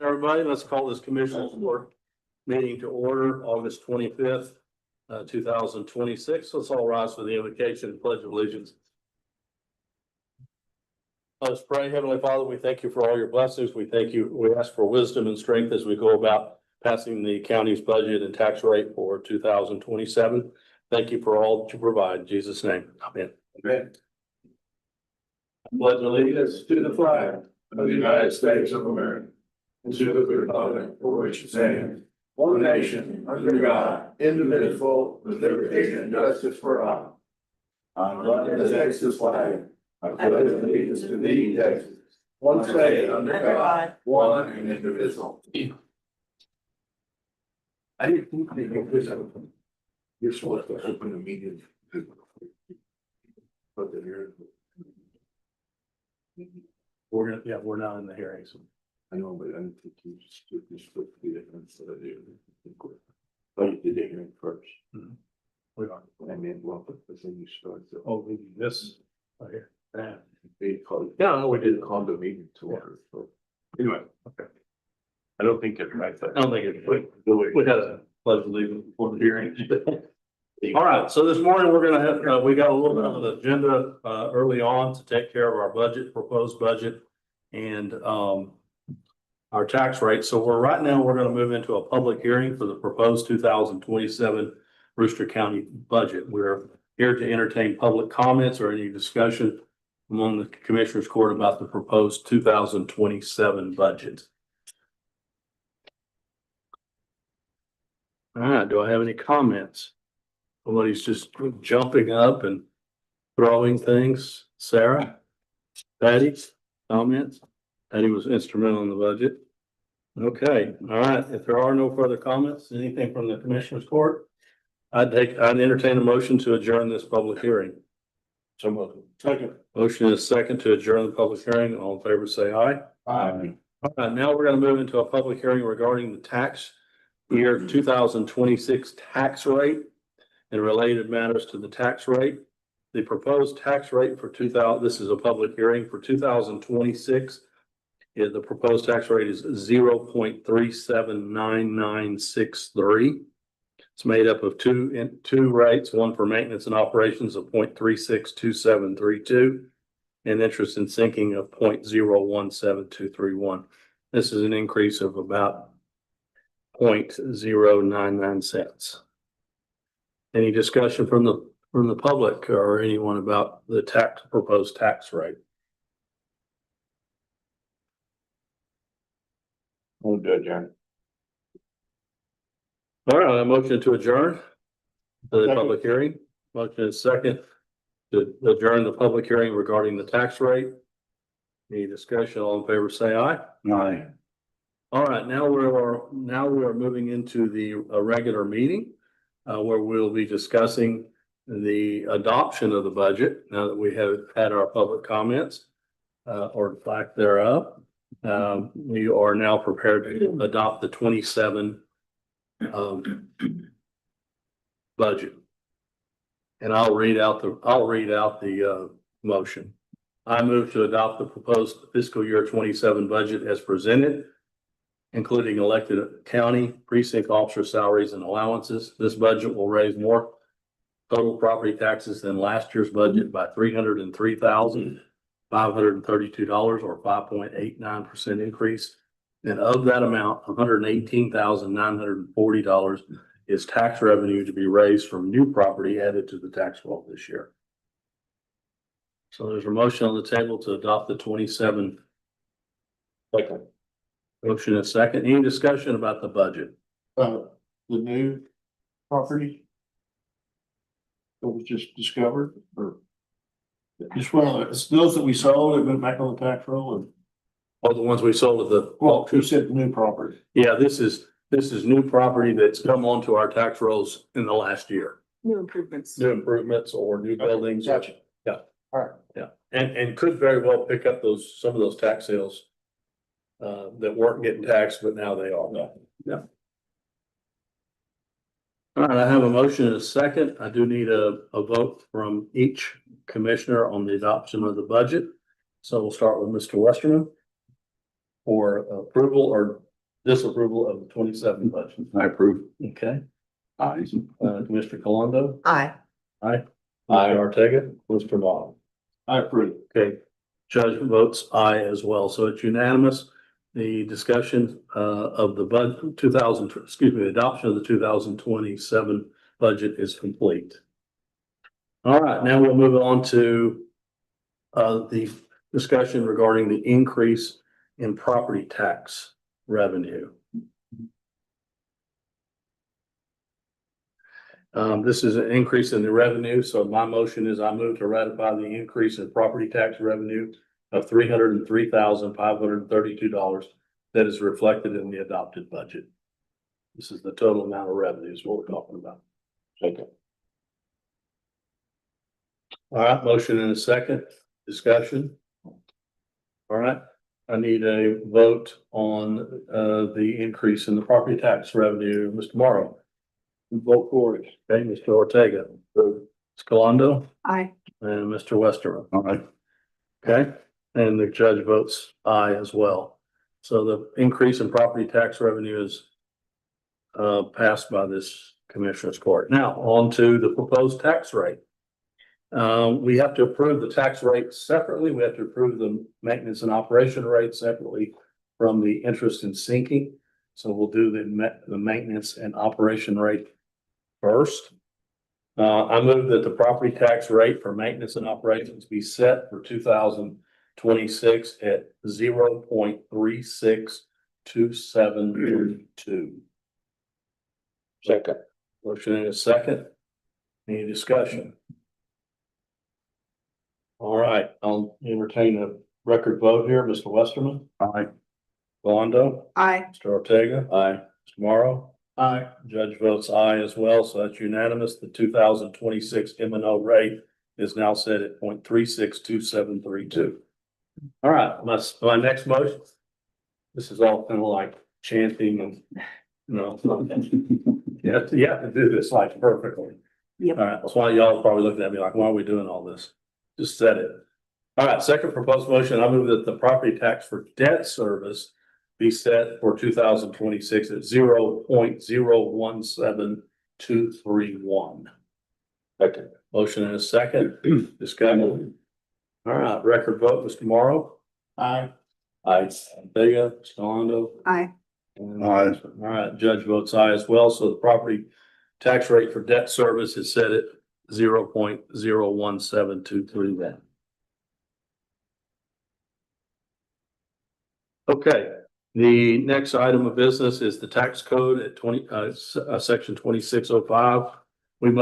Everybody, let's call this commissioners court meeting to order August 25th, 2026. Let's all rise for the invocation and pledge of allegiance. Let's pray. Heavenly Father, we thank you for all your blessings. We thank you. We ask for wisdom and strength as we go about passing the county's budget and tax rate for 2027. Thank you for all that you provide. In Jesus' name, amen. Amen. I pledge allegiance to the flag Of the United States of America, and to the republic for which it stands, one nation, under God, indivisible, with liberty and justice for all. I pledge the Texas flag. I pledge allegiance to thee, Texas, one state under God, one and indivisible. I didn't think they could do that. You're supposed to open a meeting. Put it here. We're not in the hearings. I know, but I don't think you just put it instead of you. But you did it here first. We are. I mean, well, but then you start. Oh, we do this right here. Yeah. They called it. Yeah, no, we did. Called the meeting to order, so. Anyway. Okay. I don't think it's right. I don't think it's, we had a pledge of allegiance before the hearing. All right, so this morning we're gonna have, we got a little bit of an agenda, early on to take care of our budget, proposed budget. And, our tax rate. So right now, we're gonna move into a public hearing for the proposed 2027 Brewster County budget. We're here to entertain public comments or any discussion among the Commissioners Court about the proposed 2027 budget. All right, do I have any comments? Somebody's just jumping up and throwing things. Sarah? Patty? Comments? Patty was instrumental in the budget. Okay, all right. If there are no further comments, anything from the Commissioners Court? I'd entertain a motion to adjourn this public hearing. So moved. Second. Motion is second to adjourn the public hearing. All in favor, say aye. Aye. All right, now we're gonna move into a public hearing regarding the tax year 2026 tax rate and related matters to the tax rate. The proposed tax rate for this is a public hearing for 2026. The proposed tax rate is 0.379963. It's made up of two rates, one for maintenance and operations of 0.362732 and interest and sinking of 0.017231. This is an increase of about 0.099 cents. Any discussion from the public or anyone about the proposed tax rate? Move to adjourn. All right, a motion to adjourn the Second. public hearing. Motion is second to adjourn the public hearing regarding the tax rate. Any discussion? All in favor, say aye. Aye. All right, now we are moving into the regular meeting where we'll be discussing the adoption of the budget now that we have had our public comments or lack thereof. We are now prepared to adopt the 27 budget. And I'll read out the motion. I move to adopt the proposed fiscal year 27 budget as presented, including elected county precinct officer salaries and allowances. This budget will raise more total property taxes than last year's budget by $303,532 or 5.89% increase. And of that amount, $118,940 is tax revenue to be raised from new property added to the tax roll this year. So there's a motion on the table to adopt the 27. Second. Motion is second. Any discussion about the budget? The new property that was just discovered, or just one of it's those that we sold and went back on the tax roll, and All the ones we sold at the well, who said the new property? Yeah, this is new property that's come onto our tax rolls in the last year. New improvements. New improvements or new buildings. Gotcha. Yeah. All right. Yeah, and could very well pick up some of those tax sales that weren't getting taxed, but now they are. Yeah. All right, I have a motion and a second. I do need a vote from each commissioner on the adoption of the budget. So we'll start with Mr. Westerman for approval or disapproval of the 27 budget. I approve. Okay, Aye. Commissioner Colondo? Aye. Aye. Mr. Ortega? Mr. Law? I approve. Okay, judge votes aye as well, so it's unanimous. The discussion of the budget 2000, excuse me, the adoption of the 2027 budget is complete. All right, now we'll move on to the discussion regarding the increase in property tax revenue. This is an increase in the revenue, so my motion is I move to ratify the increase in property tax revenue of $303,532 that is reflected in the adopted budget. This is the total amount of revenues what we're talking about. Okay. All right, motion in a second, discussion. All right, I need a vote on the increase in the property tax revenue. Mr. Morrow? Vote for it. Okay, Mr. Ortega. Ms. Colondo Aye. and Mr. Westerman. Aye. Okay, and the judge votes aye as well. So the increase in property tax revenue is passed by this commissioner's court. Now, on to the proposed tax rate. We have to approve the tax rate separately. We have to approve the maintenance and operation rate separately from the interest and sinking. So we'll do the maintenance and operation rate first. I move that the property tax rate for maintenance and operations be set for 2026 at 0.362732. Second. Motion in a second. Any discussion? All right, I'll entertain a record vote here. Mr. Westerman? Aye. Belando? Aye. Mr. Ortega? Aye. Mr. Morrow? Aye. Judge votes aye as well, so that's unanimous. The 2026 M&O rate is now set at 0.362732. All right, my next motion. This is all kind of like chanting and, you know, you have to do this like perfectly. Yep. All right, that's why y'all are probably looking at me like, why are we doing all this? Just said it. All right, second proposed motion, I move that the property tax for debt service be set for 2026 at 0.017231. Second. Motion in a second, discussion. All right, record vote, Mr. Morrow? Aye. Aye. Vega, Scalando? Aye. And- Aye. All right, judge votes aye as well, so the property tax rate for debt service is set at 0.017231. Okay, the next item of business is the tax code at section 2605. We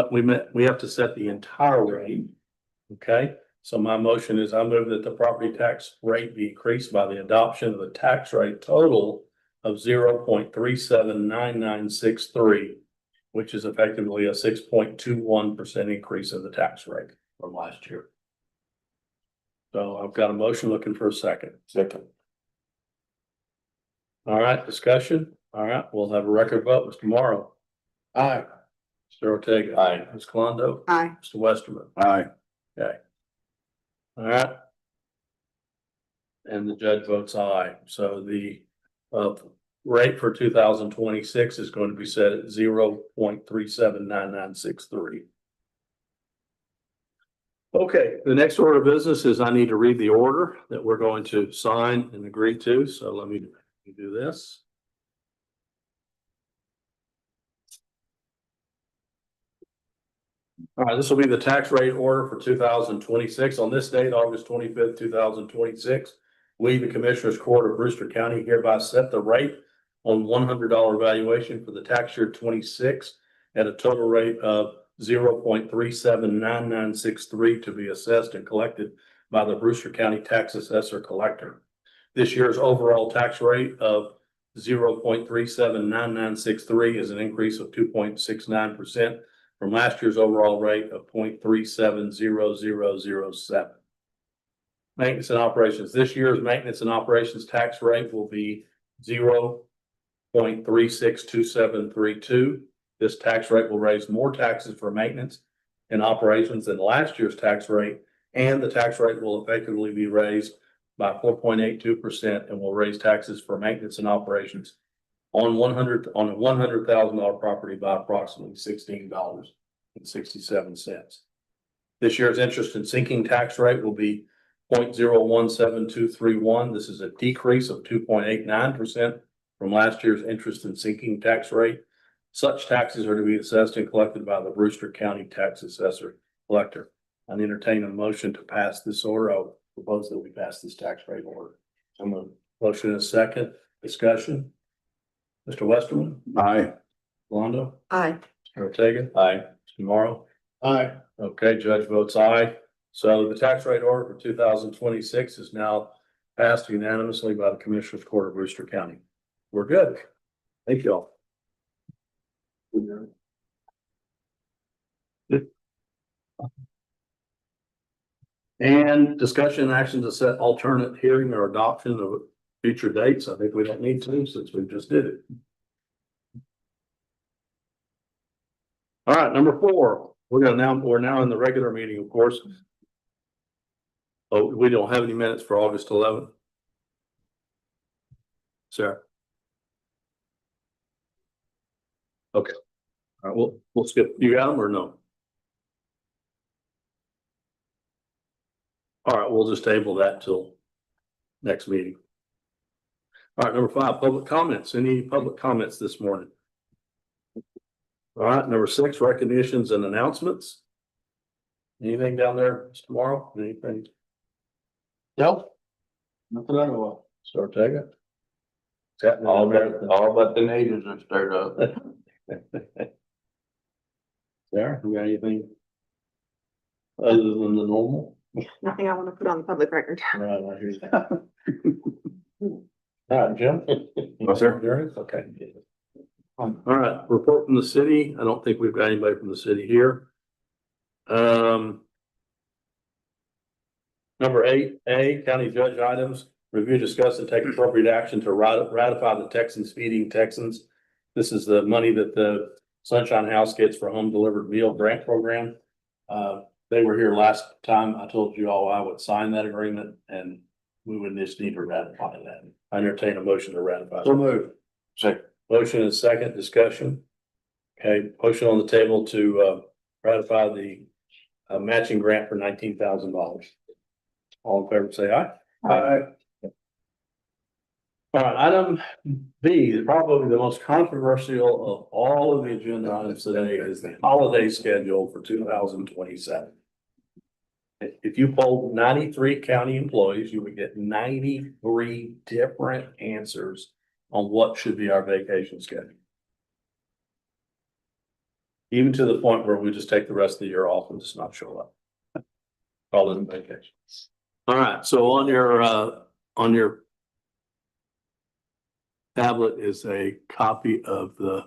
have to set the entire rate. Okay, so my motion is I move that the property tax rate be increased by the adoption of a tax rate total of 0.379963, which is effectively a 6.21% increase in the tax rate from last year. So I've got a motion looking for a second. Second. All right, discussion. All right, we'll have a record vote. Mr. Morrow? Aye. Mr. Ortega? Aye. Ms. Colondo? Aye. Mr. Westerman? Aye. Okay. All right. And the judge votes aye. So the rate for 2026 is going to be set at 0.379963. Okay, the next order of business is I need to read the order that we're going to sign and agree to. So let me do this. All right, this will be the tax rate order for 2026. On this date, August 25th, 2026. We, the Commissioners Court of Brewster County, hereby set the rate on $100 valuation for the tax year 26 at a total rate of 0.379963 to be assessed and collected by the Brewster County Tax Assessor Collector. This year's overall tax rate of 0.379963 is an increase of 2.69% from last year's overall rate of 0.370007. Maintenance and operations. This year's maintenance and operations tax rate will be 0.362732. This tax rate will raise more taxes for maintenance and operations than last year's tax rate, and the tax rate will effectively be raised by 4.82% and will raise taxes for maintenance and operations on a $100,000 property by approximately $16.67. This year's interest and sinking tax rate will be 0.017231. This is a decrease of 2.89% from last year's interest and sinking tax rate. Such taxes are to be assessed and collected by the Brewster County Tax Assessor Collector. I entertain a motion to pass this order. I would propose that we pass this tax rate order. I'm a motion and a second. Discussion. Mr. Westerman. Aye. Londo. Aye. Mr. Ortega. Aye. Mr. Morrow. Aye. Okay, judge votes aye. So the tax rate order for 2026 is now passed unanimously by the Commissioners Court of Brewster County. We're good. Thank you all. And discussion and action to set alternate hearing or adoption of future dates. I think we don't need to since we just did it. All right, number 4, we're now in the regular meeting, of course. Oh, we don't have any minutes for August 11th. Sarah. Okay. All right, we'll skip. You got them or no? All right, we'll just table that till next meeting. All right, number 5, public comments. Any public comments this morning? All right, number 6, recognitions and announcements. Anything down there tomorrow? Anything? No. Nothing I know of. Start taking. All but the natives are stirred up. Sarah, you got anything other than the normal? Nothing I want to put on the public record. Right, I hear that. All right, Jim? No, sir. There is? Okay. All right, report from the city. I don't think we've got anybody from the city here. Number 8A, county judge items, review, discuss, and take appropriate action to ratify the Texans Feeding Texans. This is the money that the Sunshine House gets for home delivered meal grant program. They were here last time. I told you all I would sign that agreement and we would just need to ratify that. I entertain a motion to ratify. So moved. Second. Motion and second discussion. Okay, motion on the table to ratify the matching grant for $19,000. All in favor, say aye. Aye. All right, item B, probably the most controversial of all of the agenda items today is the holiday schedule for 2027. If you polled 93 county employees, you would get 93 different answers on what should be our vacation schedule. Even to the point where we just take the rest of the year off and just not show up. Call it a vacation. All right, so on your tablet is a copy of the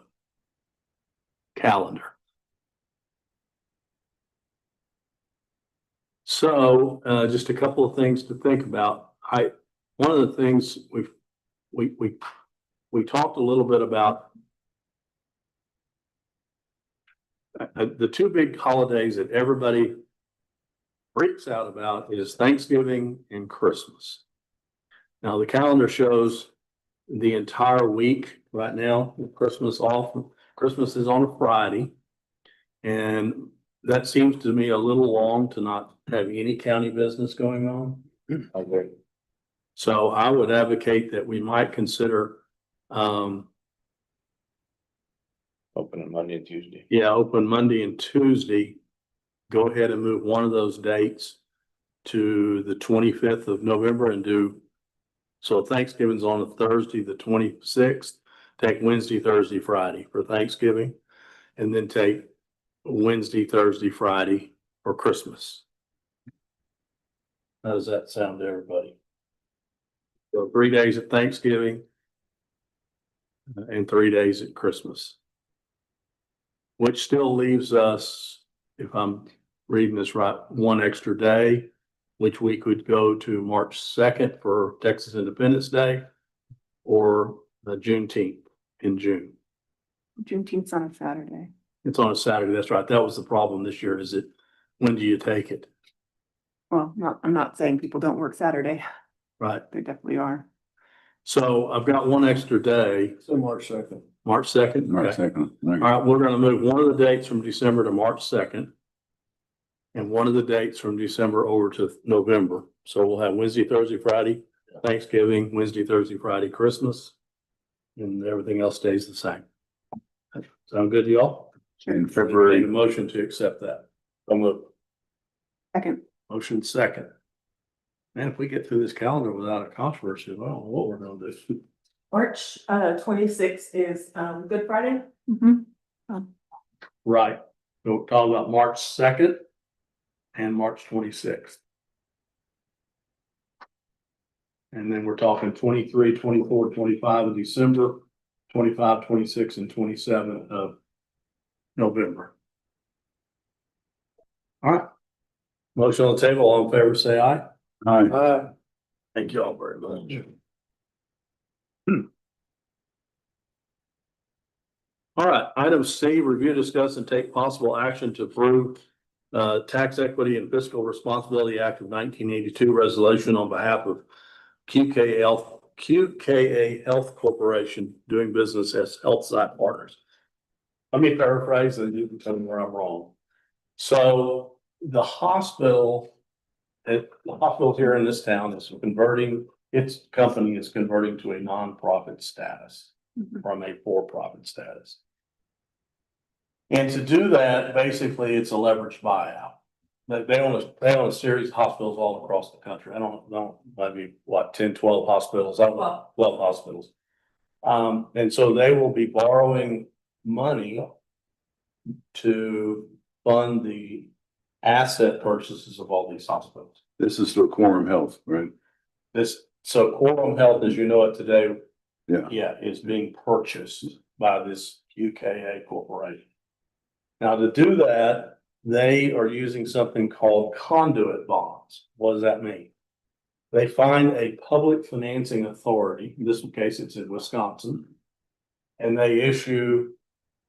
calendar. So just a couple of things to think about. One of the things we talked a little bit about the two big holidays that everybody freaks out about is Thanksgiving and Christmas. Now the calendar shows the entire week right now, Christmas off. Christmas is on a Friday. And that seems to me a little long to not have any county business going on. Okay. So I would advocate that we might consider, Open it Monday and Tuesday. open Monday and Tuesday. Go ahead and move one of those dates to the 25th of November and do, so Thanksgiving's on a Thursday, the 26th, take Wednesday, Thursday, Friday for Thanksgiving, and then take Wednesday, Thursday, Friday for Christmas. How does that sound to everybody? So 3 days at Thanksgiving and 3 days at Christmas. Which still leaves us, if I'm reading this right, one extra day, which we could go to March 2nd for Texas Independence Day or the Juneteenth in June. Juneteenth's on a Saturday. It's on a Saturday. That's right. That was the problem this year. Is it, when do you take it? Well, I'm not saying people don't work Saturday. Right. They definitely are. So I've got one extra day, So March 2nd. March 2nd. March Okay. second. All right, we're gonna move one of the dates from December to March 2nd. And one of the dates from December over to November. So we'll have Wednesday, Thursday, Friday, Thanksgiving, Wednesday, Thursday, Friday, Christmas. And everything else stays the same. Sound good to y'all? In Need a February, motion to accept that. Second. Motion second. Man, if we get through this calendar without a controversy, I don't know what we're gonna do. March 26th is Good Friday. Mhm. Right. We'll talk about March 2nd and March 26th. And then we're talking 23, 24, 25 of December, 25, 26, and 27 of November. All right. Motion on the table, all in favor, say aye. aye. Thank you all very much. All right, item C, review, discuss, and take possible action to approve Tax Equity and Fiscal Responsibility Act of 1982 resolution on behalf of QKA Health Corporation doing business as Health Site Partners. Let me paraphrase and you can tell me where I'm wrong. So the hospital here in this town is converting, its company is converting to a nonprofit status from a for-profit status. And to do that, basically, it's a leveraged buyout. They own a series of hospitals all across the country. I don't know, maybe what, 10, 12 hospitals, I don't know, 12 hospitals. And so they will be borrowing money to fund the asset purchases of all these hospitals. This is for Quorum Health, right? So Quorum Health, as you know it today, Yeah. is being purchased by this UKA corporation. Now, to do that, they are using something called conduit bonds. What does that mean? They find a public financing authority, in this case, it's in Wisconsin, and they issue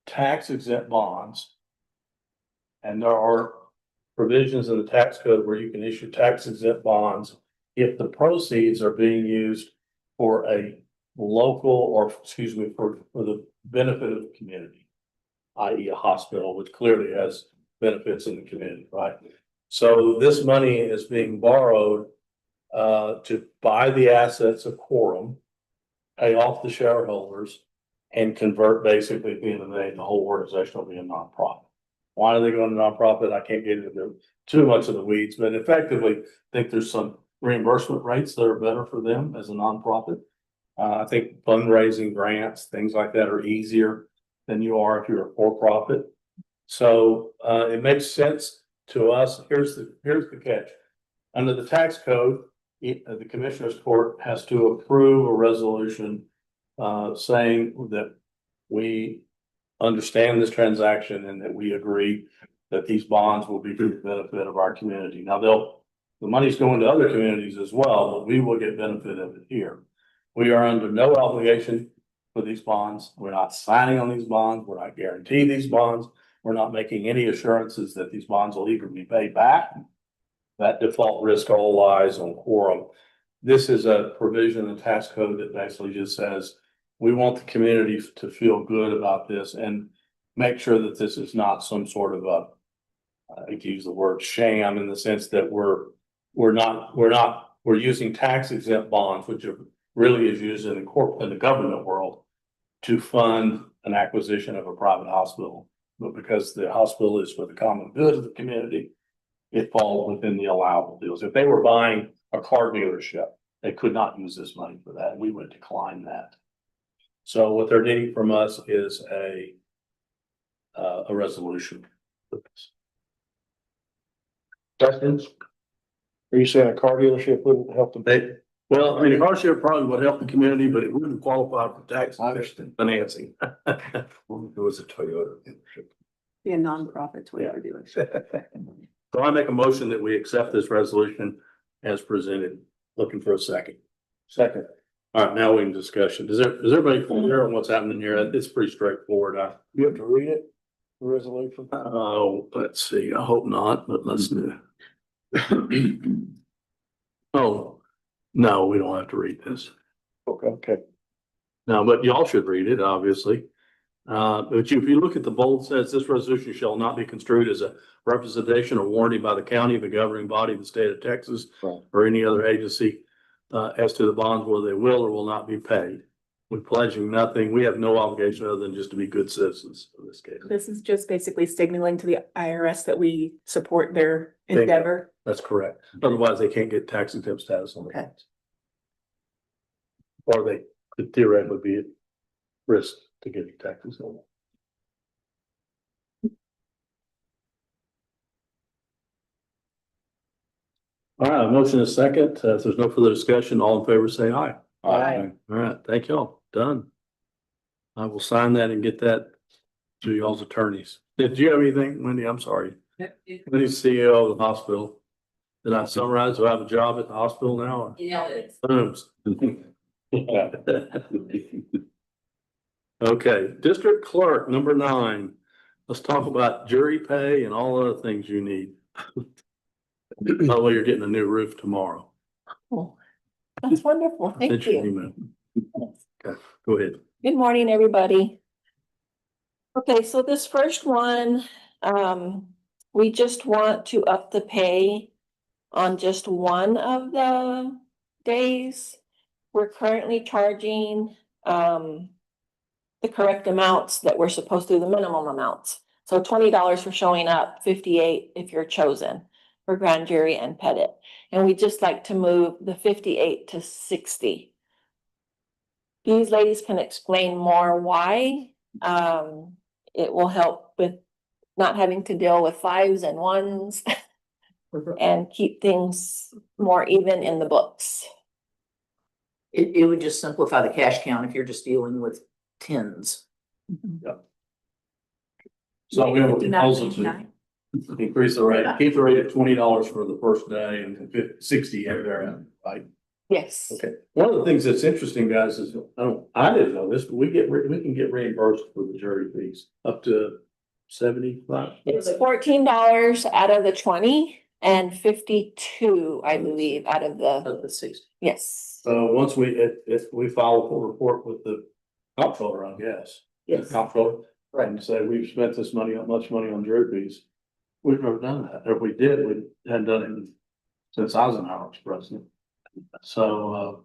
tax exempt bonds. And there are provisions in the tax code where you can issue tax exempt bonds if the proceeds are being used for a local, or excuse me, for the benefit of the community, i.e. a hospital, which clearly has benefits in the community, right? So this money is being borrowed to buy the assets of Quorum, pay off the shareholders, and convert basically at the end of the day, the whole organization will be a nonprofit. Why are they going to nonprofit? I can't get into too much of the weeds, but effectively, I think there's some reimbursement rates that are better for them as a nonprofit. I think fundraising grants, things like that are easier than you are if you're a for-profit. So it makes sense to us. Here's the catch. Under the tax code, the Commissioner's Court has to approve a resolution saying that we understand this transaction and that we agree that these bonds will be for the benefit of our community. Now the money's going to other communities as well, but we will get benefit of it here. We are under no obligation for these bonds. We're not signing on these bonds. We're not guaranteeing these bonds. We're not making any assurances that these bonds will even be paid back. That default risk all lies on Quorum. This is a provision in the tax code that basically just says, we want the community to feel good about this and make sure that this is not some sort of a, I hate to use the word sham, in the sense that we're using tax exempt bonds, which really is used in the government world to fund an acquisition of a private hospital. But because the hospital is for the common good of the community, it falls within the allowable deals. If they were buying a car dealership, they could not use this money for that. We would decline that. So what they're needing from us is a resolution. Questions? Are you saying a car dealership wouldn't help them? Well, I mean, a car share probably would help the community, but it wouldn't qualify for tax I understand. financing. It was a Toyota dealership. Be a nonprofit Toyota dealership. So I make a motion that we accept this resolution as presented. Looking for a second. Second. All right, now we can discussion. Is everybody clear on what's happening here? It's pretty straightforward. You have to read it, the resolution. Oh, let's see. I hope not, but let's do it. Oh, no, we don't have to read this. Okay. Okay. Now, but y'all should read it, obviously. But if you look at the bold, says this resolution shall not be construed as a representation or warranty by the county, the governing body of the state of Texas, Right. or any other agency, as to the bonds whether they will or will not be paid. We're pledging nothing. We have no obligation other than just to be good citizens in this case. This is just basically signaling to the IRS that we support their Bingo. endeavor. That's correct. Otherwise, they can't get tax exempt status on Okay. that. Or they could theoretically be at risk to get tax exempt. All right, motion is second. If there's no further discussion, all in favor, say aye. Aye. All right, thank y'all. Done. I will sign that and get that to y'all's attorneys. Did you have anything, Wendy? I'm sorry. Wendy's CEO of the hospital. Did I summarize? Do I have a job at the hospital now? Booms. Okay, district clerk, number 9. Let's talk about jury pay and all other things you need. By the way, you're getting a new roof tomorrow. Oh, that's wonderful. Thank Sent you an you. email. Okay, go ahead. Good morning, everybody. Okay, so this first one, we just want to up the pay on just one of the days. We're currently charging, the correct amounts that we're supposed to, the minimum amounts. So $20 for showing up, 58 if you're chosen for grand jury and pettit. And we just like to move the 58 to 60. These ladies can explain more why. It will help with not having to deal with 5s and 1s and keep things more even in the books. It would just simplify the cash count if you're just dealing with tens. So we have a proposal to increase the rate, keep the rate at $20 for the first day and 60 thereafter, right? Yes. Okay. One of the things that's interesting, guys, is I didn't know this, but we can get reimbursed for the jury fees up to 75. It's $14 out of the 20 and 52, I believe, out of the, Of the 60. yes. So once if we file a full report with the comptroller, I guess. Yes. Comptroller, Right. and say we've spent this money, much money on jury fees. We've never done that. If we did, we hadn't done it since Eisenhower was president. So,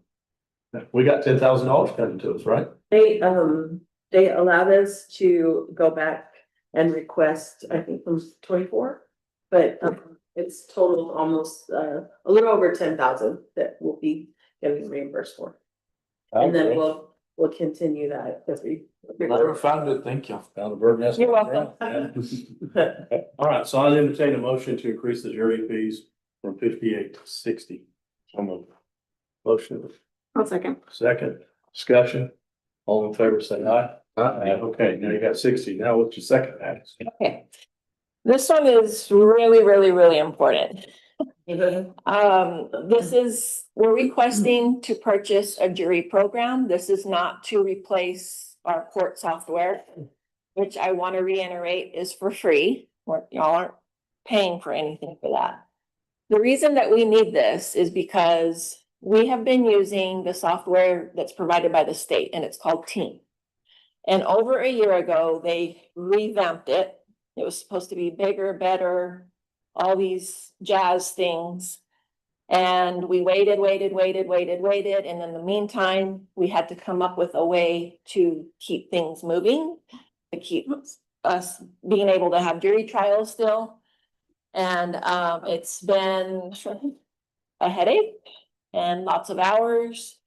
we got $10,000 coming to us, right? They allowed us to go back and request, I think from 24, but it's total almost a little over 10,000 that we'll be getting reimbursed for. And then we'll continue that every. Never found it. Thank you. Found a bird nest. You're welcome. All right, so I entertain a motion to increase the jury fees from 58 to 60. Motion, I'll second. second, discussion. All in favor, say aye. Aye. Okay, now you got 60. Now what's your second act? Okay. This one is really, really, really important. This is, we're requesting to purchase a jury program. This is not to replace our court software, which I want to reiterate is for free. Y'all aren't paying for anything for that. The reason that we need this is because we have been using the software that's provided by the state, and it's called Team. And over a year ago, they revamped it. It was supposed to be bigger, better, all these jazz things. And we waited. And in the meantime, we had to come up with a way to keep things moving, to keep us being able to have jury trials still. And it's been a headache and lots of hours.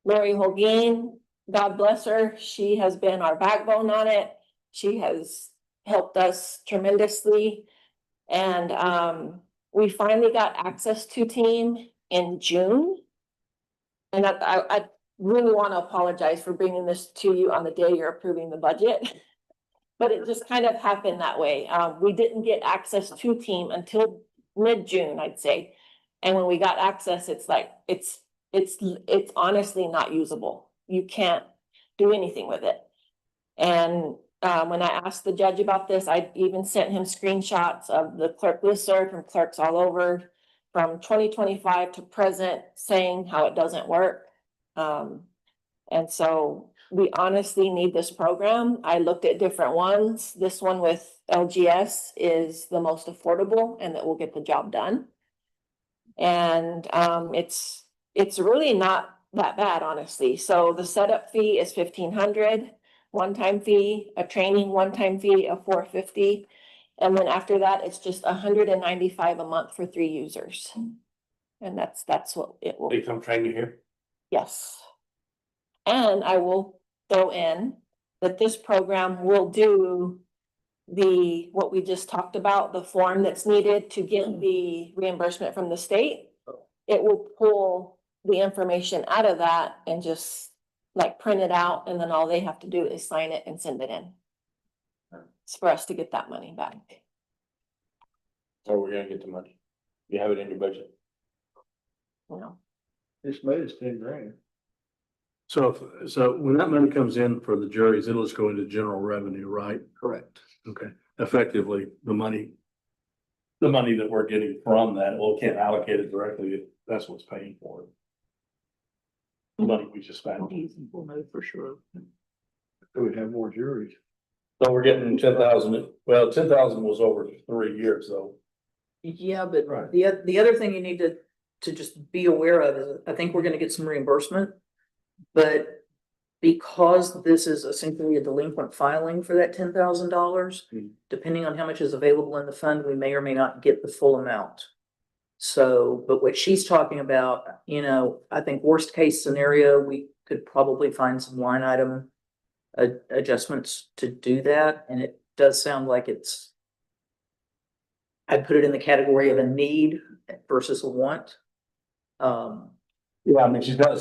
Lori Holguin, God bless her, she has been our backbone on it. She has helped us tremendously. And we finally got access to Team in June. And I really want to apologize for bringing this to you on the day you're approving the budget. But it just kind of happened that way. We didn't get access to Team until mid-June, I'd say. And when we got access, it's like, it's honestly not usable. You can't do anything with it. And when I asked the judge about this, I even sent him screenshots of the clerk listserv from clerks all over from 2025 to present saying how it doesn't work. And so we honestly need this program. I looked at different ones. This one with LGS is the most affordable and that will get the job done. And it's really not that bad, honestly. So the setup fee is 1,500, one-time fee, a training one-time fee of $450. And then after that, it's just $195 a month for 3 users. And that's what it will. They come train you here? Yes. And I will throw in that this program will do what we just talked about, the form that's needed to get the reimbursement from the state. It will pull the information out of that and just like print it out, and then all they have to do is sign it and send it in. It's for us to get that money back. So we're gonna get the money. You have it in your budget. You know, This made us 10 grand. So when that money comes in for the juries, it'll just go into general revenue, right? Correct. Okay, effectively, the money that we're getting from that, well, can't allocate it directly, that's what's paying for it. The money we just spent. We'll know for sure. So we have more juries. So we're getting 10,000, well, 10,000 was over 3 years, though. Yeah, but Right. the other thing you need to just be aware of is, I think we're gonna get some reimbursement. But because this is essentially a delinquent filing for that $10,000, depending on how much is available in the fund, we may or may not get the full amount. So, but what she's talking about, you know, I think worst case scenario, we could probably find some line item adjustments to do that, and it does sound like I'd put it in the category of a need versus a want. Yeah, I mean, she's got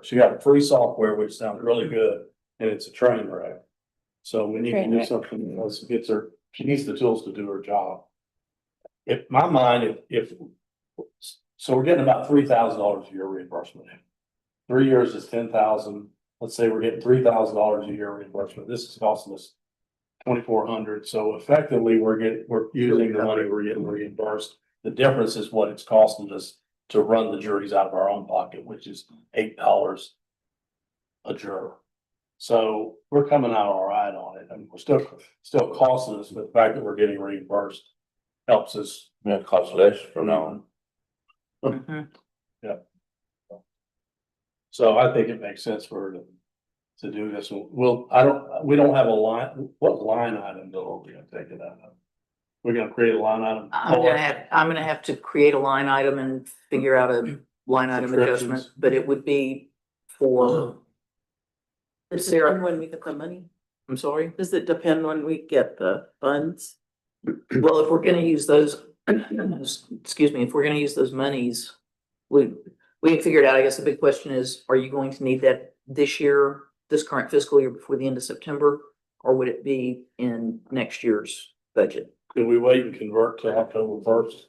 she got a free software, which sounds really good, and it's a train wreck. So we need to Train do wreck. something else that gets her, she needs the tools to do her job. In my mind, so we're getting about $3,000 a year reimbursement. 3 years is 10,000. Let's say we're getting $3,000 a year reimbursement. This is costing us 2,400. So effectively, we're using the money we're getting reimbursed. The difference is what it's costing us to run the juries out of our own pocket, which is $8 a juror. So we're coming out all right on it. I mean, we're still costing us, but the fact that we're getting reimbursed helps us. Yeah, it costs less from now on. Mhm. So I think it makes sense for her to do this. We don't have a line, what line item bill are we gonna take it out of? We're gonna create a line item. I'm gonna have to create a line item and figure out a line item adjustment, Subscriptions. but it would be for. Does it Sarah, depend when we get the money? I'm sorry. Does it depend when we get the funds? Well, if we're gonna use those, excuse me, if we're gonna use those monies, we can figure it out. I guess the big question is, are you going to need that this year, this current fiscal year before the end of September? Or would it be in next year's budget? Could we wait and convert to October 1st?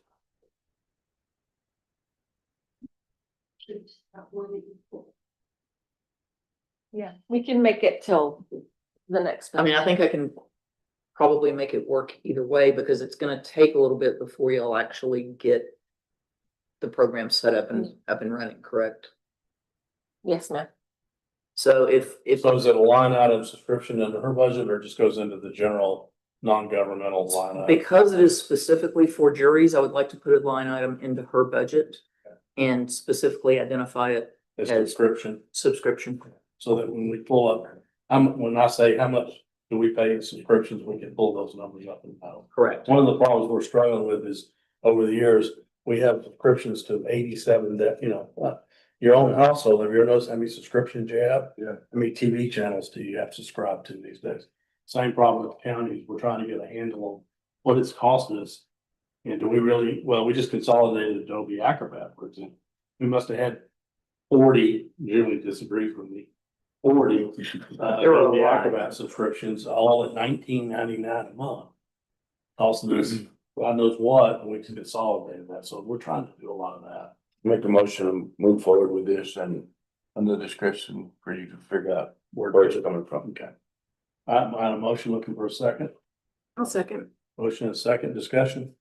yeah, we can make it till the next. I mean, I think I can probably make it work either way, because it's gonna take a little bit before you'll actually get the program set up and running, correct? Yes, ma'am. So if So is it a line item subscription into her budget or just goes into the general non-governmental line item? because it is specifically for juries, I would like to put a line item into her budget and specifically identify it It's subscription, subscription. so that when we pull up, when I say how much do we pay in subscriptions, we can pull those numbers up and down. Correct. One of the problems we're struggling with is over the years, we have subscriptions to 87 that, your own household, have you ever noticed how many subscriptions you have? Yeah. How many TV channels do you have to subscribe to these days? Same problem with counties. We're trying to get a handle on what it's costing us. And do we really, we just consolidated Adobe Acrobat, for example. We must have had 40, Julie disagrees with me, 40 There were a Adobe lot. Acrobat subscriptions, all at $19.99 a month. Costing us God knows what, and we can consolidate that. So we're trying to do a lot of that. Make a motion and move forward with this and under discretion for you to figure out where it's coming from. Okay. I had a motion looking for a second. I'll second. Motion and second discussion.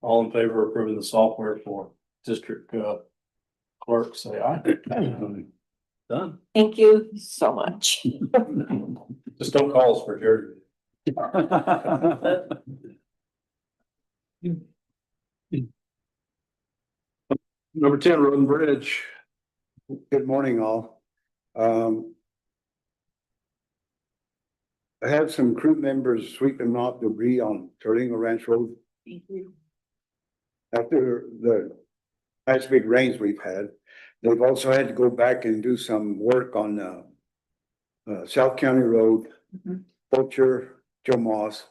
All in favor of approving the software for district clerk, say aye. Done. Thank you so much. Just don't call us for Jerry. Number 10, Road and Bridge. Good morning, all. I had some crew members sweeping off debris on Turlingo Ranch Road Thank you. after the nice big rains we've had. They've also had to go back and do some work on South County Road, Mhm. Poacher, Joe Moss.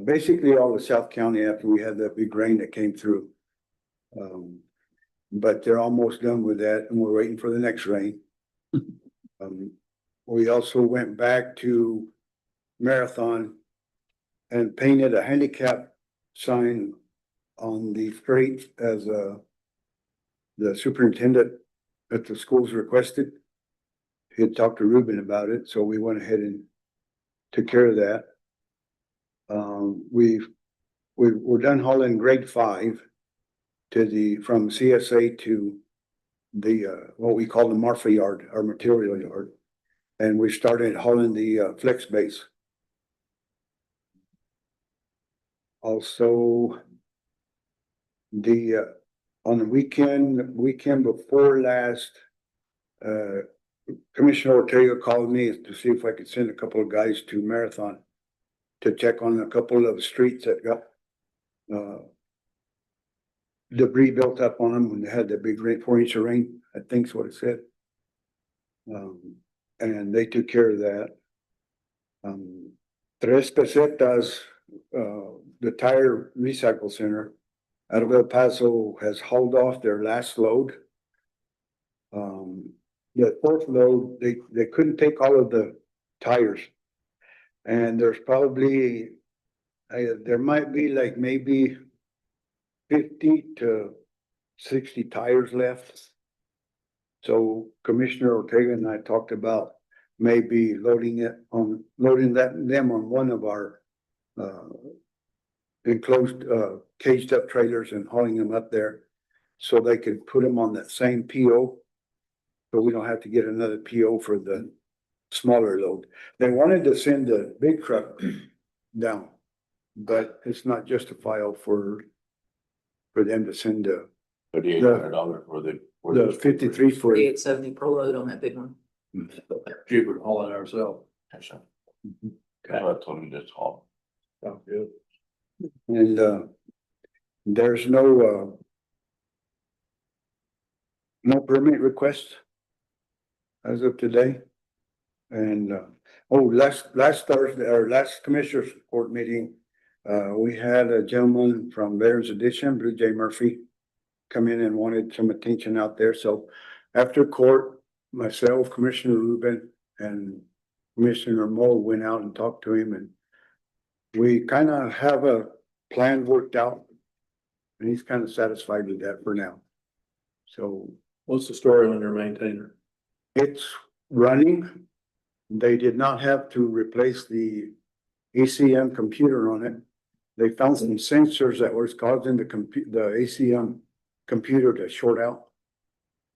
Basically all of South County after we had that big rain that came through. But they're almost done with that and we're waiting for the next rain. We also went back to Marathon and painted a handicap sign on the street as the superintendent at the schools requested. He had talked to Ruben about it, so we went ahead and took care of that. We're done hauling grade 5 to from CSA to the what we call the Marfa yard, our material yard. And we started hauling the flex base. Also, on the weekend before last, Commissioner Ortega called me to see if I could send a couple of guys to Marathon to check on a couple of streets that got debris built up on them when they had the big rain, 4 inch of rain, I think's what it said. And they took care of that. Tres Pesetas, the tire recycle center out of El Paso has hauled off their last load. The fourth load, they couldn't take all of the tires. And there's probably, there might be like maybe 50 to 60 tires left. So Commissioner Ortega and I talked about maybe loading them on one of our enclosed caged up trailers and hauling them up there so they could put them on that same PO. So we don't have to get another PO for the smaller load. They wanted to send the big truck down, but it's not justifiable for them to send $3,800 for the 53 foot. 4870 per load on that big one. Cheaper to haul it ourselves. That's what I told him this haul. Sounds good. And there's no permit request as of today. And last Thursday or last commissioners court meeting, we had a gentleman from Veterans Edition, Blue Jay Murphy, come in and wanted some attention out there. So after court, myself, Commissioner Rubin, and Commissioner Moe went out and talked to him, and we kind of have a plan worked out. And he's kind of satisfied with that for now. So What's the story on your maintainer? it's running. They did not have to replace the ACM computer on it. They found some sensors that was causing the ACM computer to short out.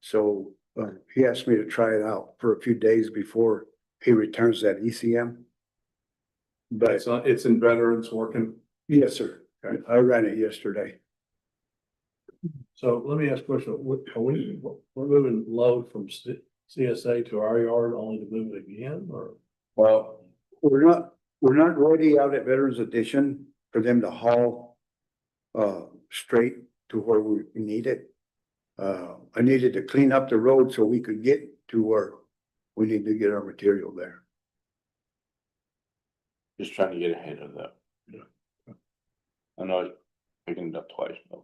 So he asked me to try it out for a few days before he returns that ECM. But It's in Veterans working. yes, sir. I ran it yesterday. So let me ask a question. We're moving load from CSA to our yard only to move it again, or? Well, We're not ready out at Veterans Edition for them to haul straight to where we need it. I needed to clean up the road so we could get to where we need to get our material there. just trying to get ahead of that. I know it's picking it up twice, but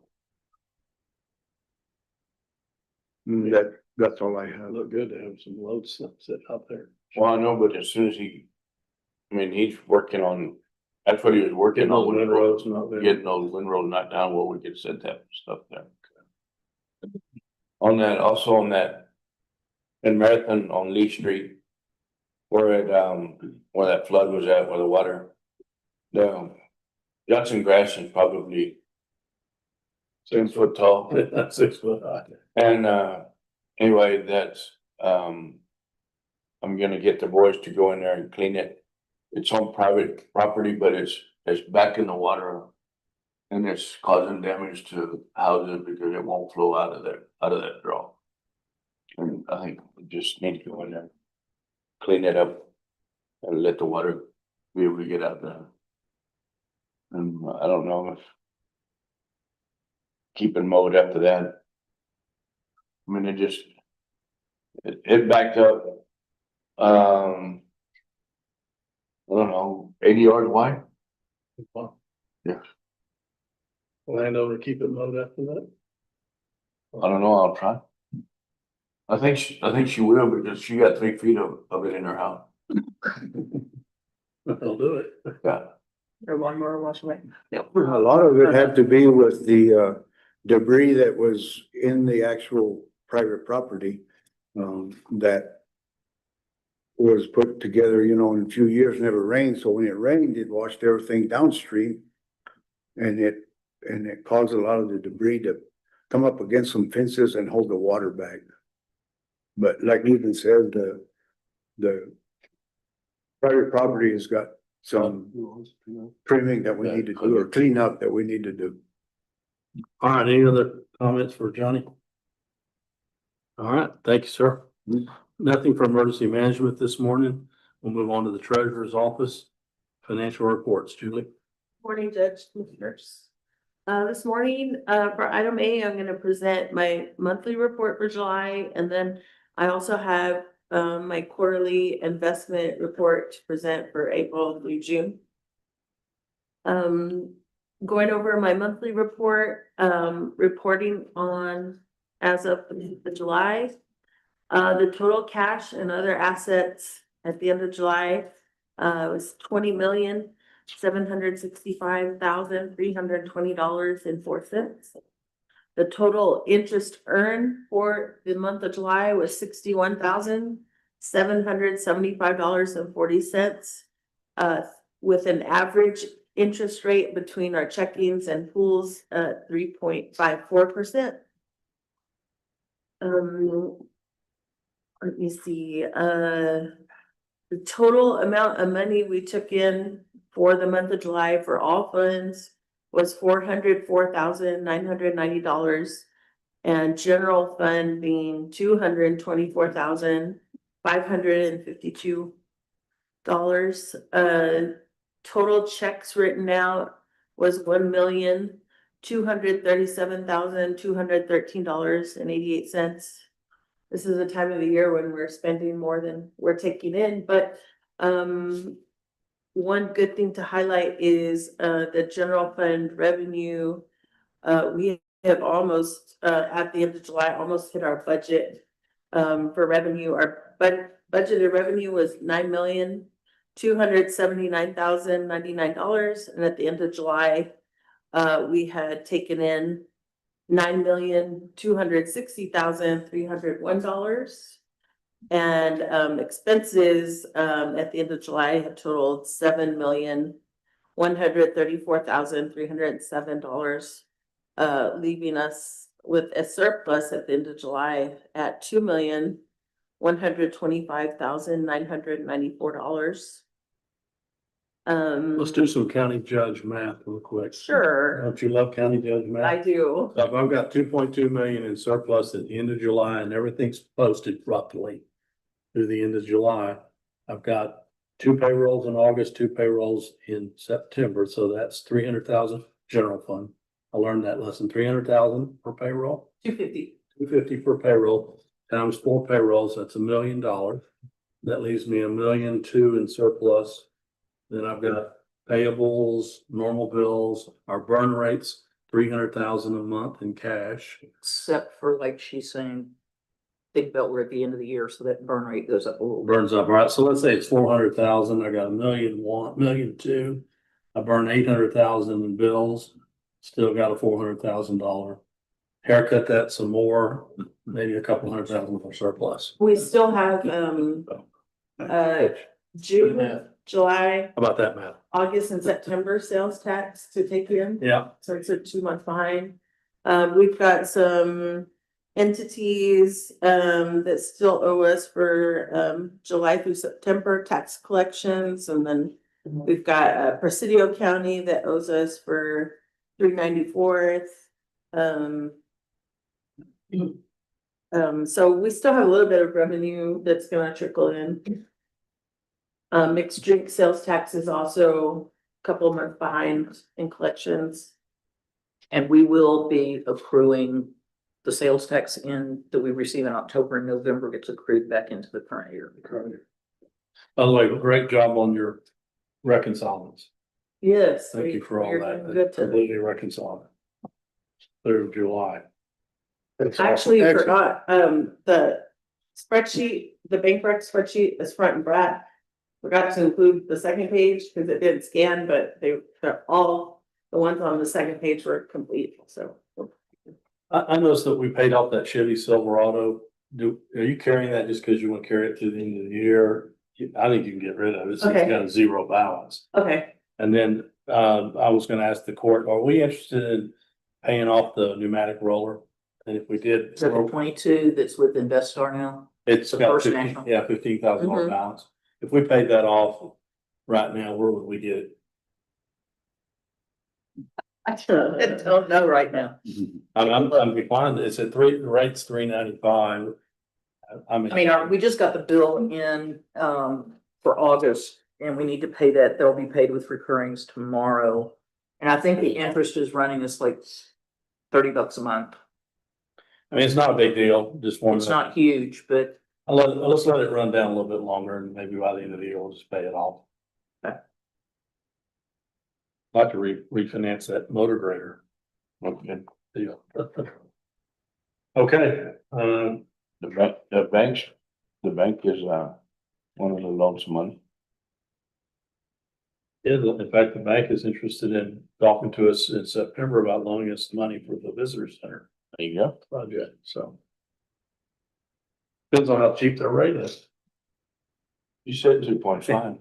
That's all I have. Look good to have some loads set up there. well, I know, but as soon as he's working on, that's what he was working Getting all on. the roads not there. Getting those windrows knocked down where we could set that stuff there. On that, also on that, in Marathon on Lee Street, where that flood was at, where the water, the Johnson grass is probably 6 foot tall. 6 foot high. And anyway, I'm gonna get the boys to go in there and clean it. It's on private property, but it's back in the water. And it's causing damage to houses because it won't flow out of that draw. And I think we just need to go in there, clean it up and let the water be able to get out there. And I don't know if keeping mowed after that. I mean, it backed up. I don't know, 80 yards wide. Yeah. Landowner keep it mowed after that? I don't know, I'll try. I think she will because she got 3 feet of it in her house. They'll do it. Yeah. Or one more wash away. A lot of it had to be with the debris that was in the actual private property. That was put together, in a few years, never rained, so when it rained, it washed everything downstream. And it caused a lot of the debris to come up against some fences and hold the water back. But like Ethan said, the private property has got some trimming that we need to do, or clean up that we need to do. All right, any other comments for Johnny? All right, thank you, sir. Nothing for emergency management this morning. We'll move on to the treasurer's office. Financial reports, Julie. Morning, Judge, Commissioners. This morning, for item A, I'm gonna present my monthly report for July, and then I also have my quarterly investment report to present for April through June. Going over my monthly report, reporting on as of the July. The total cash and other assets at the end of July was $20,765,320.04. The total interest earned for the month of July was $61,775.40, with an average interest rate between our checkings and pools at 3.54%. Let me see, the total amount of money we took in for the month of July for all funds was $404,990, and general fund being $224,552. Total checks written out was $1,237,213.88. This is a time of the year when we're spending more than we're taking in, but one good thing to highlight is the general fund revenue. We have almost at the end of July almost hit our budget for revenue. Our budgeted revenue was $9,279,099, and at the end of July we had taken in $9,260,301, and expenses at the end of July have totaled $7,134,307, leaving us with a surplus at the end of July at $2,125,994. Let's do some county judge math real quick. Sure, Don't you love county judge math? I do. So if I've got 2.2 million in surplus at the end of July and everything's posted roughly through the end of July, I've got 2 payrolls in August, 2 payrolls in September, so that's 300,000 general fund. I learned that lesson, 300,000 per payroll. 250 per payroll times 4 payrolls, that's $1 million. That leaves me $1.2 million in surplus. Then I've got payables, normal bills, our burn rates, 300,000 a month in cash. Except for like she's saying, big bill we're at the end of the year, so that burn rate goes up a little bit. Burns up, right? So let's say it's 400,000. I got $1.1 million, $1.2 million. I burn 800,000 in bills, still got a $400,000. Haircut that some more, maybe a couple $100,000 for surplus. We still have June, July, How about that, Matt? August and September sales tax to take in. Yeah. So it's a 2-month behind. We've got some entities, that still owe us for, July through September tax collections, and then we've got, Presidio County that owes us for 394th. So we still have a little bit of revenue that's gonna trickle in. Mixed drink sales tax is also a couple of months behind in collections. And we will be accruing the sales tax that we receive in October and November gets accrued back into the current year. By the way, great job on your reconcilements. Yes. Thank you for all we're that. doing Good to, Completely reconciled. Through July. I actually Excellent. forgot, the spreadsheet, the bank rec spreadsheet is front and back. Forgot to include the second page because it didn't scan, but they're all, the ones on the second page were complete, so. I noticed that we paid off that Chevy Silverado. Are you carrying that just because you want to carry it to the end of the year? I think you can get rid of it. It's Okay. got a zero balance. Okay, And then, I was gonna ask the court, are we interested in paying off the pneumatic roller? And if we did, Is that the 22 that's with Investar now? it's the got First 15 National? yeah, $15,000 Mhm. balance. If we paid that off right now, where would we get it? I don't know right now. I'm inclined, it's at the rate's $3.95. I mean, we just got the bill in, for August and we need to pay that. They'll be paid with recurrings tomorrow. And I think the interest is running us like $30 a month. I mean, it's not a big deal, just one. It's not huge, but Let's let it run down a little bit longer and maybe by the end of the year, we'll just pay it off. Okay. I'd like to refinance that motor grader. Okay. Deal. Okay, The bank is, one of the loans money. in fact, the bank is interested in talking to us in September about loaning us money for the visitor center There you go. project, so. Depends on how cheap their rate is. You said 2.5.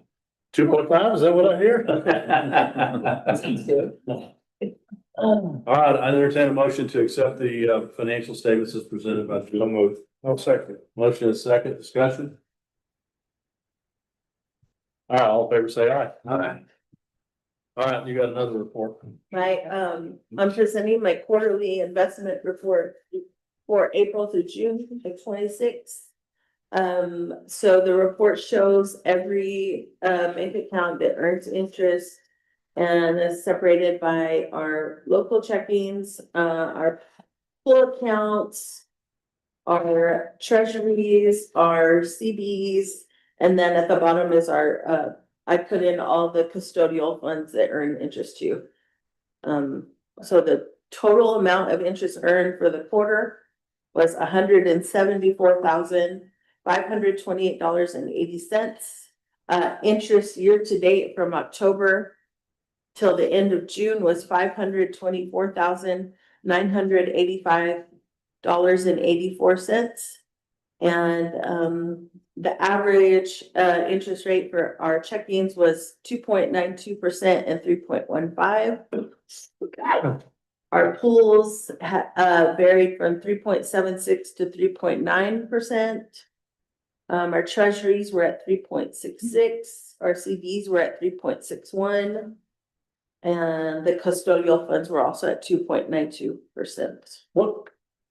2.5, is that what I hear? All right, I entertain a motion to accept the financial statements as presented by. So moved. No second. Motion is second, discussion. All right, all in favor, say aye. Aye. All right, you got another report. I'm presenting my quarterly investment report for April through June of 26. So the report shows every bank account that earns interest and is separated by our local checkings, our pool accounts, our treasuries, our CDs, and then at the bottom is our, I put in all the custodial funds that earn interest too. So the total amount of interest earned for the quarter was $174,528.80. Interest year to date from October till the end of June was $524,985.84. And the average interest rate for our checkings was 2.92% and 3.15%. Our pools varied from 3.76 to 3.9%. Our treasuries were at 3.66. Our CDs were at 3.61. And the custodial funds were also at 2.92%. What,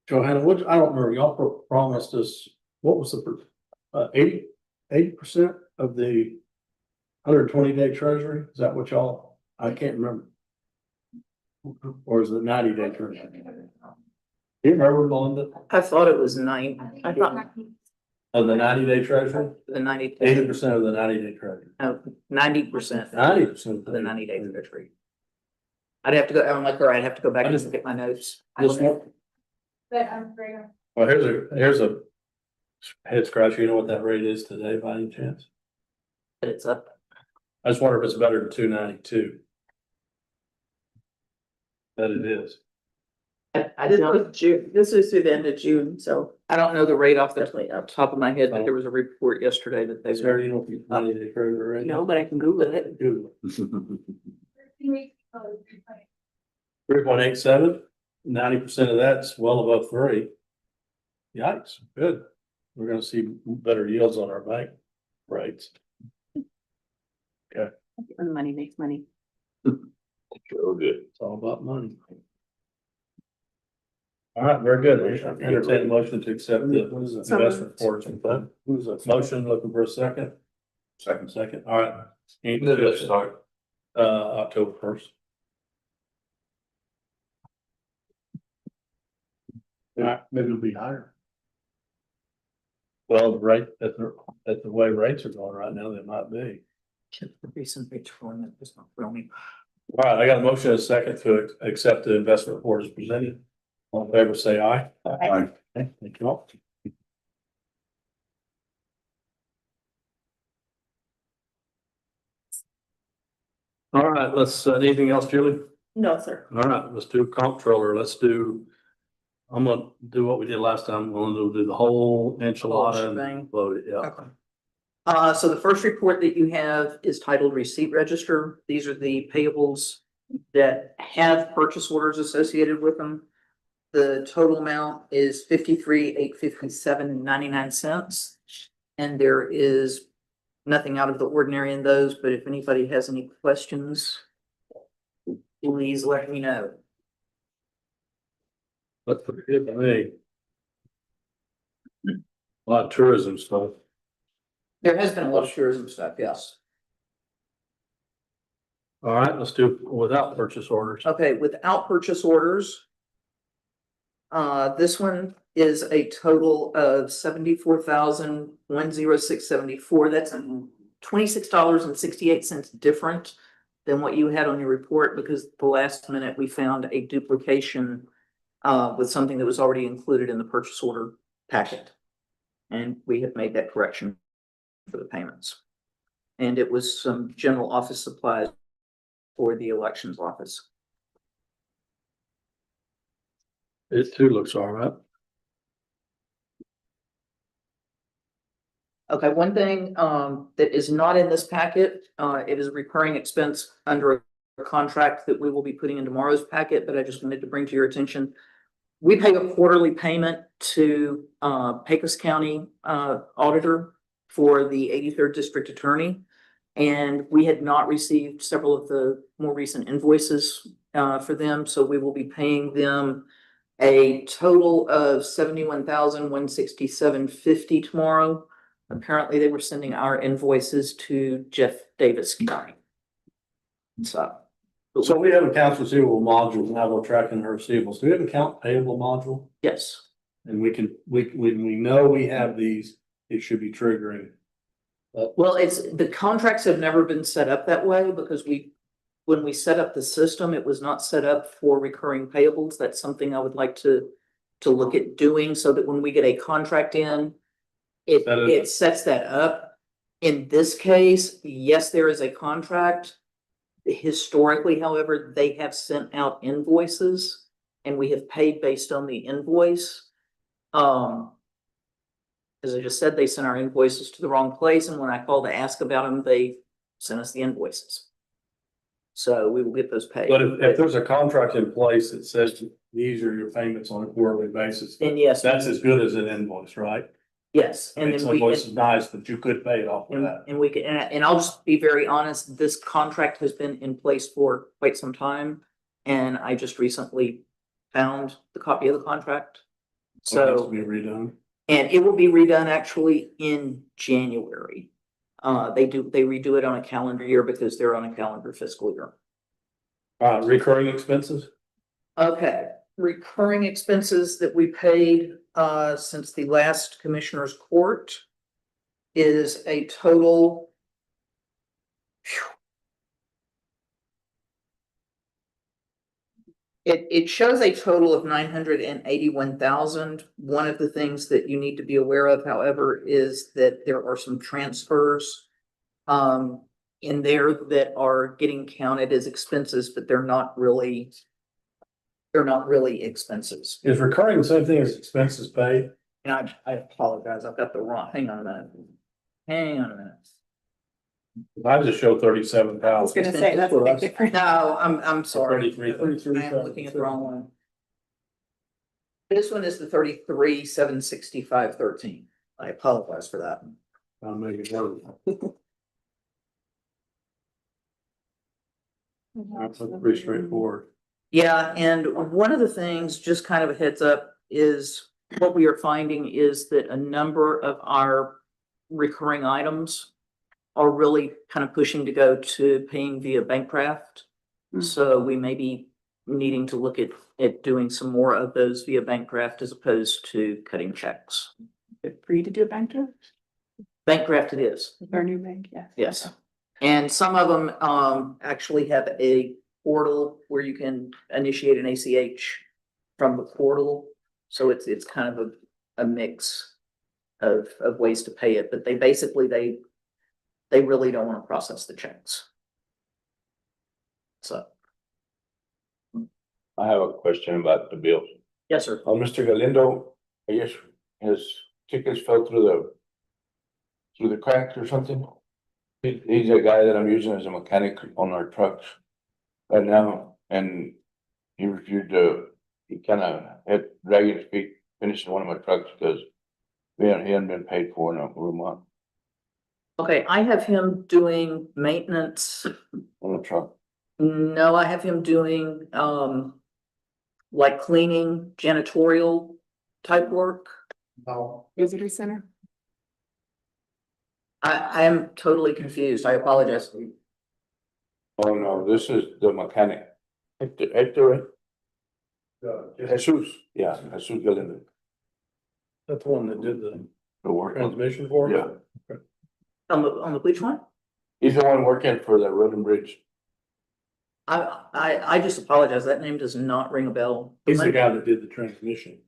Johanna, I don't remember, y'all promised us, what was the 80% of the 120-day treasury? Is that what y'all, I can't remember. Or is it 90-day treasury? Do you remember, Melinda, I thought it was 9. I thought of the 90-day treasury? the 90, 80% of the 90-day treasury. no, 90%. 90% of the 90-day treasury. I'd have to go, I'm like her, I'd have to go back and look at my notes. Just one. Well, here's a head scratcher. You know what that rate is today by any chance? But it's up. I just wonder if it's better than 292. That it is. I This don't, was June, this was through the end of June, so I don't know the rate off the definitely up. top of my head, but there was a report yesterday that they. Sarah, you know what the 90-day treasury rate is? no, but I can Google it. Google it. 3.87, 90% of that's well above 3. Yikes, good. We're gonna see better yields on our bank rates. And money makes money. Real good. It's all about money. All right, very good. Entertain a motion to accept the investment reports and fund. Who's that? Motion, looking for a second. Second, all right. Any When did it discussion? start? October 1st. Maybe it'll be higher. Well, the rate, at the way rates are going right now, they might be. Recent page for it, it's not filming. All right, I got a motion and a second to accept the investment report as presented. All in favor, say aye. Aye. Okay, thank you all. All right, let's, anything else, Julie? No, sir. All right, let's do comptroller. Let's do. I'm gonna do what we did last time. We're gonna do the whole enchilada shebang. and load it, yeah. Okay. So the first report that you have is titled Receipt Register. These are the payables that have purchase orders associated with them. The total amount is 53,857.99. And there is nothing out of the ordinary in those, but if anybody has any questions, please let me know. That's pretty good to me. A lot of tourism stuff. There has been a lot of tourism stuff, yes. All right, let's do without purchase orders. Okay, without purchase orders. This one is a total of 74,106.74. That's $26.68 different than what you had on your report, because the last minute we found a duplication with something that was already included in the purchase order packet. And we have made that correction for the payments. And it was some general office supplies for the elections office. It too looks all right. Okay, one thing that is not in this packet, it is a recurring expense under a contract that we will be putting in tomorrow's packet, but I just wanted to bring to your attention. We pay a quarterly payment to Pecos County auditor for the 83rd District Attorney. And we had not received several of the more recent invoices for them, so we will be paying them a total of $71,167.50 tomorrow. Apparently, they were sending our invoices to Jeff Davis County. So We have accounts receivable module, now we're tracking our receivables. Do we have account payable module? yes, And when we know we have these, it should be triggering. well, the contracts have never been set up that way because when we set up the system, it was not set up for recurring payables. That's something I would like to look at doing so that when we get a contract in, it sets that up. In this case, yes, there is a contract. Historically, however, they have sent out invoices and we have paid based on the invoice. As I just said, they sent our invoices to the wrong place, and when I called to ask about them, they sent us the invoices. So we will get those paid. But if there's a contract in place that says these are your payments on a quarterly basis, And yes, that's as good as an invoice, right? yes, and It's then we. invoice is nice, but you could pay it off of that. And we can, and I'll just be very honest, this contract has been in place for quite some time. And I just recently found the copy of the contract. So it has to So, be redone. and it will be redone actually in January. They redo it on a calendar year because they're on a calendar fiscal year. Recurring expenses? Okay, recurring expenses that we paid since the last commissioner's court is a total. It shows a total of 981,000. One of the things that you need to be aware of, however, is that there are some transfers in there that are getting counted as expenses, but they're not really expenses. Is recurring the same thing as expenses paid? And I apologize, I've got the wrong, hang on a minute. Hang on a minute. I just show 37,000. I was gonna say, that's a big difference. No, I'm sorry. 33. I am looking at the wrong one. This one is the 33,765.13. I apologize for that. I'll make it work. That's pretty straightforward. Yeah, and one of the things, just kind of a heads up, is what we are finding is that a number of our recurring items are really kind of pushing to go to paying via Bankcraft. Hmm. So we may be needing to look at doing some more of those via Bankcraft as opposed to cutting checks. Good for you to do a bank transfer. Bankcraft it is. Our new bank, yes. Yes. And some of them actually have a portal where you can initiate an ACH from the portal. So it's kind of a mix of ways to pay it, but they basically, they really don't want to process the checks. So, I have a question about the bills. yes, sir. Mr. Galindo, I guess his tickets fell through the cracks or something. He's a guy that I'm using as a mechanic on our trucks right now, and he refused to, he kind of had dragging his feet finishing one of my trucks because he hadn't been paid for in a month Okay, I have him doing maintenance. on the truck. No, I have him doing like cleaning, janitorial type work. No. Visitor center. I am totally confused. I apologize. Oh, no, this is the mechanic. Hector, Jesus, yeah, Jesus Galindo, That's the one that did the the work. transmission for Yeah, On the bleach one? he's the one working for the road and bridge. I just apologize. That name does not ring a bell. He's the guy that did the transmission.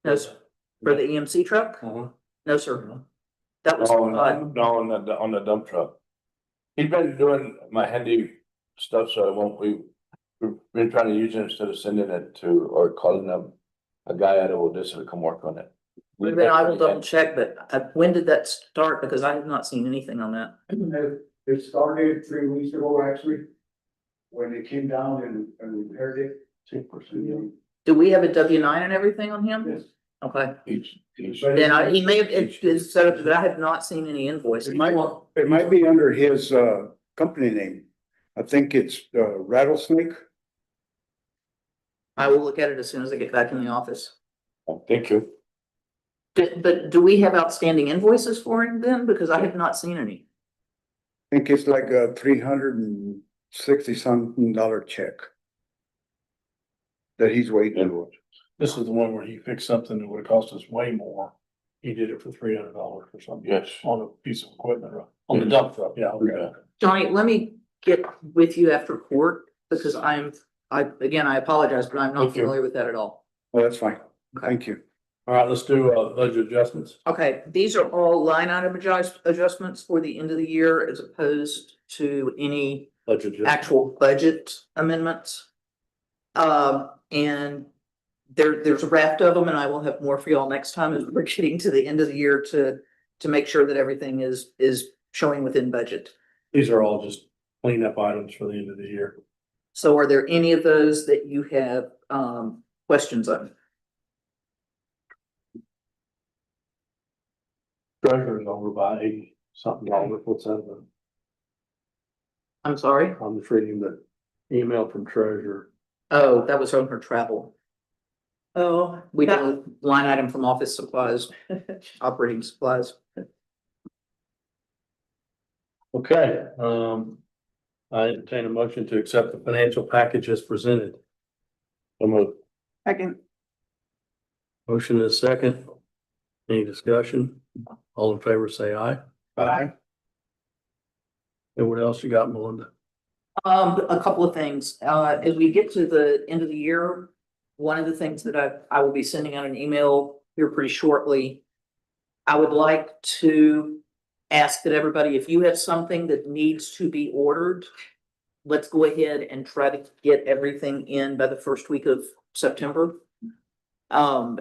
No, sir. For the EMC truck? Uh-huh. No, sir. That was, No, on the dump truck. He's been doing my handy stuff, so I won't, we've been trying to use it instead of sending it to, or calling them a guy out of Odessa to come work on it. then I will double check, but when did that start? Because I have not seen anything on that. It started 3 weeks ago, actually, when they came down and repaired it. Do we have a W-9 and everything on him? Yes. Okay. He's, Then he may have, it's set up, but I have not seen any invoice. It might be under his company name. I think it's Rattlesnake. I will look at it as soon as I get back in the office. thank you. But do we have outstanding invoices for him then? Because I have not seen any. I think it's like a $360-something check that he's waiting for. This is the one where he fixed something that would have cost us way more. He did it for $300 or something. Yes. On a piece of equipment, right? On the dump truck, yeah, okay. Johnny, let me get with you after court because I apologize, but I'm not Thank you. familiar with that at all. Oh, that's fine. Thank you. All right, let's do budget adjustments. Okay, these are all line item adjustments for the end of the year as opposed to any Budget adjustments. actual budget amendments. And there's a raft of them and I will have more for y'all next time as we're getting to the end of the year to make sure that everything is showing within budget. These are all just cleanup items for the end of the year. So are there any of those that you have questions on? Treasurer's over by $80-something. What's that? I'm sorry? I'm just reading the email from treasurer. Oh, that was on her travel. Oh. We did a line item from office supplies, operating supplies. Okay, I entertain a motion to accept the financial package as presented. Second. Motion is second. Any discussion? All in favor, say aye. Aye. And what else you got, Melinda? A couple of things. As we get to the end of the year, one of the things that I will be sending out an email here pretty shortly. I would like to ask that everybody, if you have something that needs to be ordered, let's go ahead and try to get everything in by the first week of September. And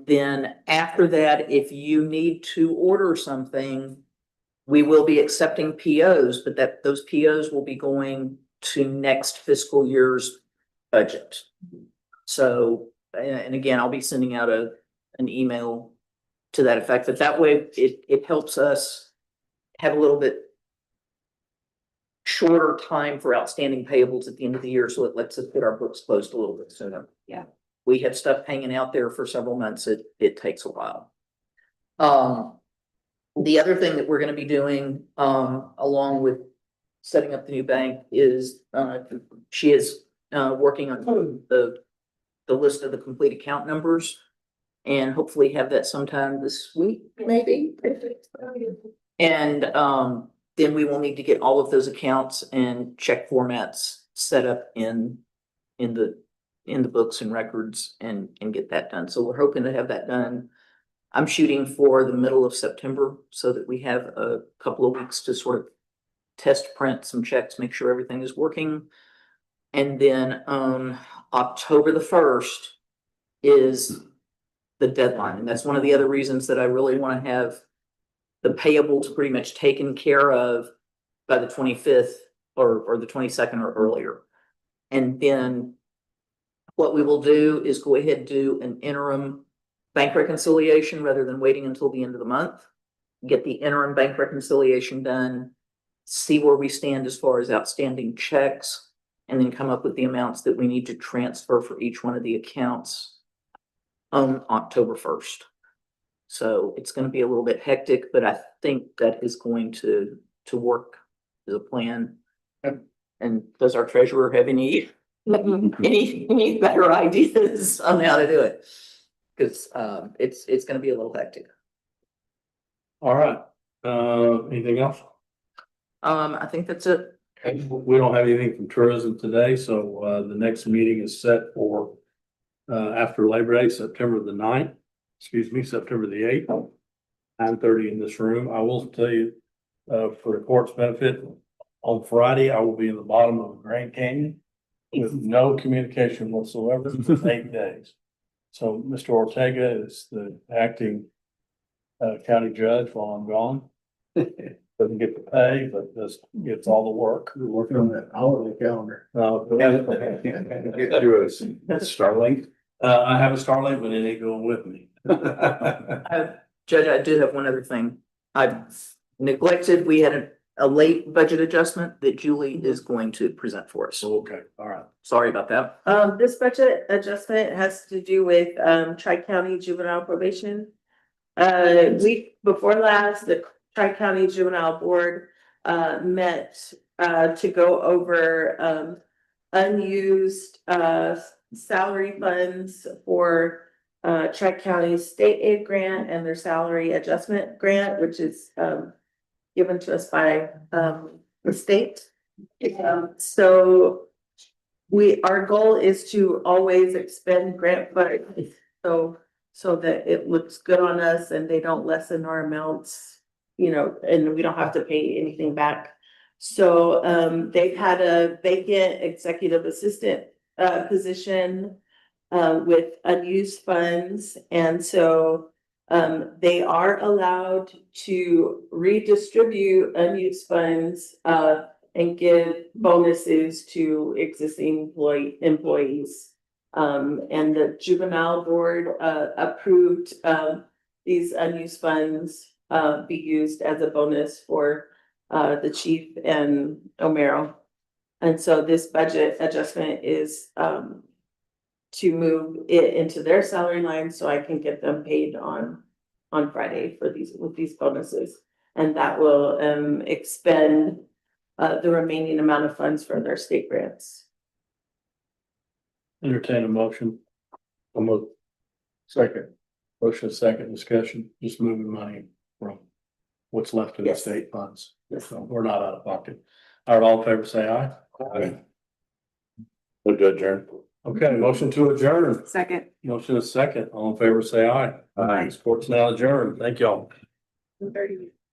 then after that, if you need to order something, we will be accepting POs, but those POs will be going to next fiscal year's budget. So and again, I'll be sending out an email to that effect, but that way it helps us have a little bit shorter time for outstanding payables at the end of the year, so it lets us get our books closed a little bit sooner. Yeah. We have stuff hanging out there for several months. It takes a while. The other thing that we're gonna be doing, along with setting up the new bank is, she is, working on the list of the complete account numbers. And hopefully have that sometime this week, maybe. And, then we will need to get all of those accounts and check formats set up in the books and records and get that done. So we're hoping to have that done. I'm shooting for the middle of September so that we have a couple of weeks to sort of test print some checks, make sure everything is working. And then, October the 1st is the deadline. And that's one of the other reasons that I really want to have the payables pretty much taken care of by the 25th or the 22nd or earlier. And then what we will do is go ahead and do an interim bank reconciliation rather than waiting until the end of the month. Get the interim bank reconciliation done, see where we stand as far as outstanding checks, and then come up with the amounts that we need to transfer for each one of the accounts on October 1st. So it's going to be a little bit hectic, but I think that is going to work as a plan. And does our treasurer have any better ideas on how to do it? Because it's going to be a little hectic. All right, anything else? I think that's it. We don't have anything from tourism today, so the next meeting is set for after Labor Day, September the 9th. September the 8th, 9:30 in this room. I will tell you, for the court's benefit, on Friday, I will be in the bottom of the Grand Canyon with no communication whatsoever for 8 days. So Mr. Ortega is the acting county judge while I'm gone. Doesn't get the pay, but just gets all the work. We're working on that holiday calendar. Get you a Starlink. I have a Starlink, but it ain't going with me. Judge, I do have one other thing. I neglected, we had a late budget adjustment that Julie is going to present for us. Okay, all right. Sorry about that. This budget adjustment has to do with, Tri-County Juvenile Probation. Week before last, the Tri-County Juvenile Board, met, to go over, unused, salary funds for, Tri-County State Aid Grant and their Salary Adjustment Grant, which is, given to us by, the state. So our goal is to always expend grant funds, so that it looks good on us and they don't lessen our amounts, and we don't have to pay anything back. So, they've had a vacant executive assistant, position, with unused funds, and so, they are allowed to redistribute unused funds, and give bonuses to existing employees. And the juvenile board, approved, these unused funds, be used as a bonus for, the chief and Omero. And so this budget adjustment is, to move it into their salary line so I can get them paid on Friday with these bonuses. And that will, expend, the remaining amount of funds for their state grants. Entertain a motion. Almost. Second. Motion second discussion, just moving money from what's left in the Yes. state funds. Yes. So we're not out of pocket. All right, all in favor, say aye. We're good, adjourn. Okay, motion to adjourn. Second. Motion is second. All in favor, say aye. Aye. Sports now adjourned. Thank y'all.